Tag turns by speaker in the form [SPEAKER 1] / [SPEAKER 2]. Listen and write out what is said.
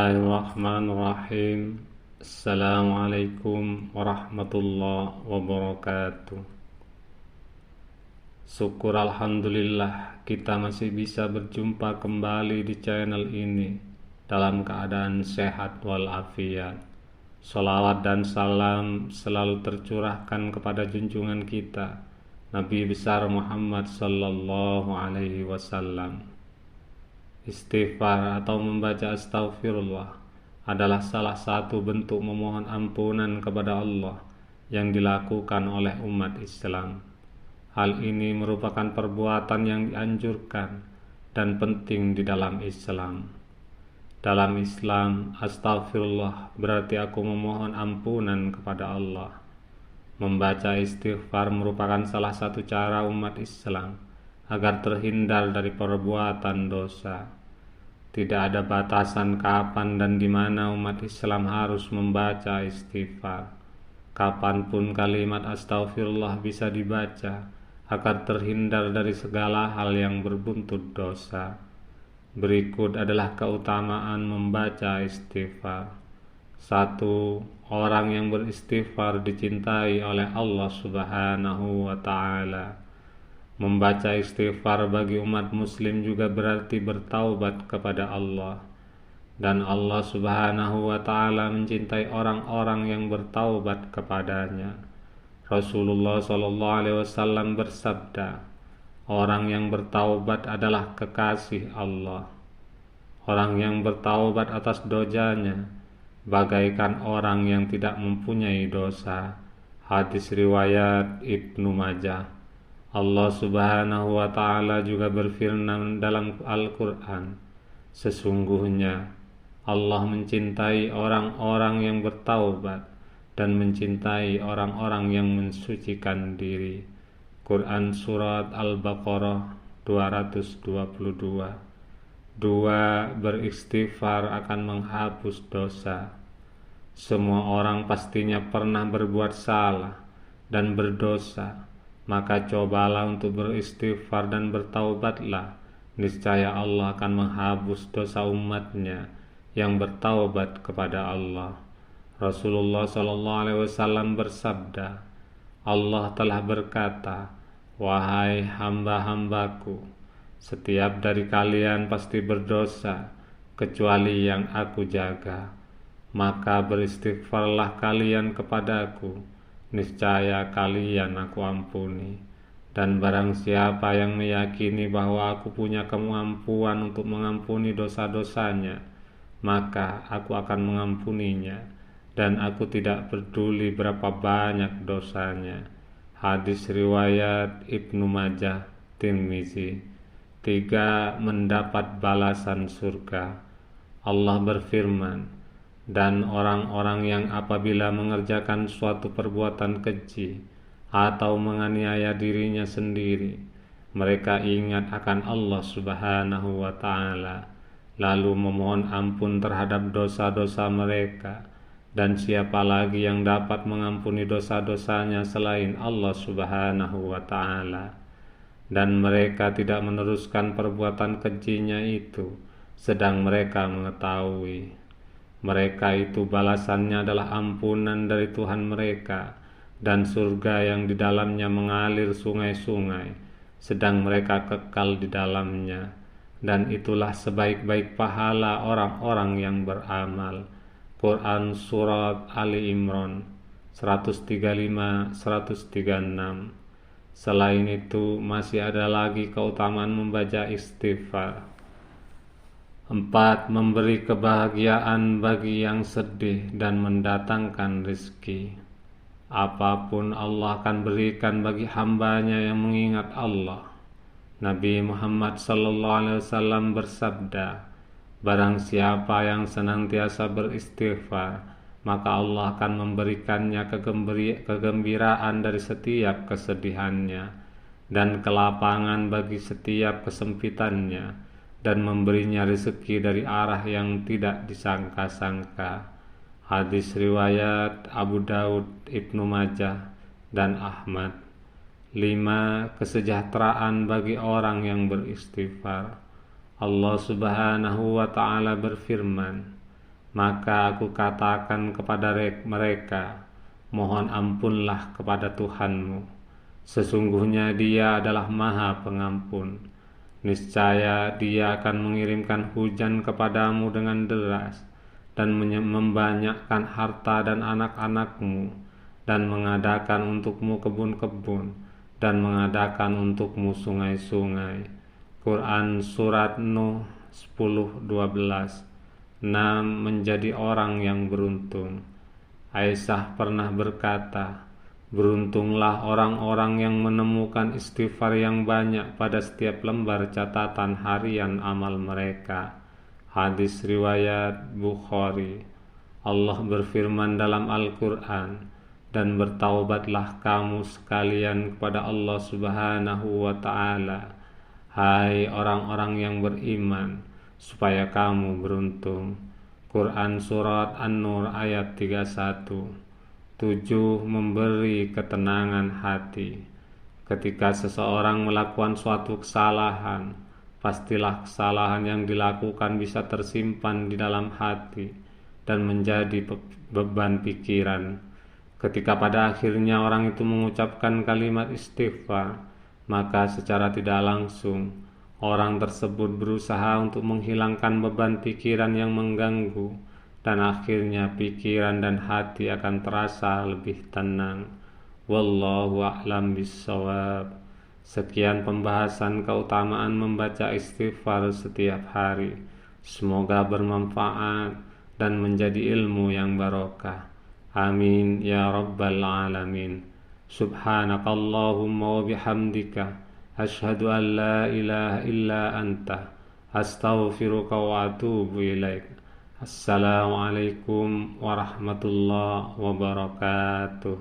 [SPEAKER 1] Bismillahirrahmanirrahim. Assalamualaikum warahmatullahi wabarakatuh. Syukur alhamdulillah kita masih bisa berjumpa kembali di channel ini dalam keadaan sehat walafiat. Salawat dan salam selalu tercurahkan kepada junjungan kita Nabi besar Muhammad sallallahu alaihi wasallam. Istighfar atau membaca astaghfirullah adalah salah satu bentuk memohon ampunan kepada Allah yang dilakukan oleh umat Islam. Hal ini merupakan perbuatan yang dianjurkan dan penting di dalam Islam. Dalam Islam, astaghfirullah berarti aku memohon ampunan kepada Allah. Membaca istighfar merupakan salah satu cara umat Islam agar terhindar dari perbuatan dosa. Tidak ada batasan kapan dan di mana umat Islam harus membaca istighfar. Kapanpun kalimat astaghfirullah bisa dibaca agar terhindar dari segala hal yang berbuntut dosa. Berikut adalah keutamaan membaca istighfar. 1. Orang yang beristighfar dicintai oleh Allah Subhanahu wa ta'ala. Membaca istighfar bagi umat muslim juga berarti bertaubat kepada Allah. Dan Allah Subhanahu wa ta'ala mencintai orang-orang yang bertaubat kepadanya. Rasulullah SAW bersabda, orang yang bertaubat adalah kekasih Allah. Orang yang bertaubat atas dosanya bagaikan orang yang tidak mempunyai dosa. Hadis riwayat Ibnu Majah. Allah Subhanahu wa ta'ala juga berfirman dalam Al-Quran, sesungguhnya Allah mencintai orang-orang yang bertaubat dan mencintai orang-orang yang mensucikan diri. Quran Surat Al-Baqarah 222. 2. Beristighfar akan menghapus dosa. Semua orang pastinya pernah berbuat salah dan berdosa. Maka cobalah untuk beristighfar dan bertaubatlah. Niscaya Allah akan menghapus dosa umatnya yang bertaubat kepada Allah. Rasulullah SAW bersabda, Allah telah berkata, wahai hamba-hambaku, setiap dari kalian pasti berdosa, kecuali yang aku jaga. Maka beristighfarlah kalian kepadaku, niscaya kalian aku ampuni. Dan barang siapa yang meyakini bahwa aku punya kemampuan untuk mengampuni dosa-dosanya, maka aku akan mengampuninya, dan aku tidak peduli berapa banyak dosanya. Hadis riwayat Ibnu Majah, Tirmizi. 3. Mendapat balasan surga. Allah berfirman, dan orang-orang yang apabila mengerjakan suatu perbuatan keji atau menganiaya dirinya sendiri, mereka ingat akan Allah Subhanahu wa ta'ala, lalu memohon ampun terhadap dosa-dosa mereka, dan siapa lagi yang dapat mengampuni dosa-dosanya selain Allah Subhanahu wa ta'ala. Dan mereka tidak meneruskan perbuatan kejinya itu, sedang mereka mengetahui. Mereka itu balasannya adalah ampunan dari Tuhan mereka dan surga yang di dalamnya mengalir sungai-sungai, sedang mereka kekal di dalamnya. Dan itulah sebaik-baik pahala orang-orang yang beramal. Quran Surat Ali Imran 135-136. Selain itu masih ada lagi keutamaan membaca istighfar. 4. Memberi kebahagiaan bagi yang sedih dan mendatangkan rezeki. Apapun Allah akan berikan bagi hambanya yang mengingat Allah. Nabi Muhammad SAW bersabda, barang siapa yang senantiasa beristighfar, maka Allah akan memberikannya kegembiraan dari setiap kesedihannya dan kelapangan bagi setiap kesempitannya, dan memberinya rezeki dari arah yang tidak disangka-sangka. Hadis riwayat Abu Daud, Ibnu Majah, dan Ahmad. 5. Kesejahteraan bagi orang yang beristighfar. Allah Subhanahu wa ta'ala berfirman, Maka aku katakan kepada mereka, mohon ampunlah kepada Tuhanmu. Sesungguhnya Dia adalah Maha Pengampun. Niscaya Dia akan mengirimkan hujan kepadamu dengan deras, dan membanyakkan harta dan anak-anakmu, dan mengadakan untukmu kebun-kebun, dan mengadakan untukmu sungai-sungai. Quran Surat Nuh 10:12. Menjadi orang yang beruntung. Aisyah pernah berkata, beruntunglah orang-orang yang menemukan istighfar yang banyak pada setiap lembar catatan harian amal mereka. Hadis riwayat Bukhari. Allah berfirman dalam Al-Quran, dan bertaubatlah kamu sekalian kepada Allah Subhanahu wa Ta'ala, hai orang-orang yang beriman, supaya kamu beruntung. Quran Surat An-Nur ayat 31. 7. Memberi ketenangan hati. Ketika seseorang melakukan suatu kesalahan, pastilah kesalahan yang dilakukan bisa tersimpan di dalam hati dan menjadi beban pikiran. Ketika pada akhirnya orang itu mengucapkan kalimat istighfar, maka secara tidak langsung orang tersebut berusaha untuk menghilangkan beban pikiran yang mengganggu, dan akhirnya pikiran dan hati akan terasa lebih tenang. Wallahu a'lam bishawab. Sekian pembahasan keutamaan membaca istighfar setiap hari. Semoga bermanfaat dan menjadi ilmu yang barokah. Amin ya rabbal alamin. Subhanakallahumma wa bihamdika, Ashhadu an la ilaha illa anta, astaghfiruka wa atubu ilaik. Assalamualaikum warahmatullahi wabarakatuh.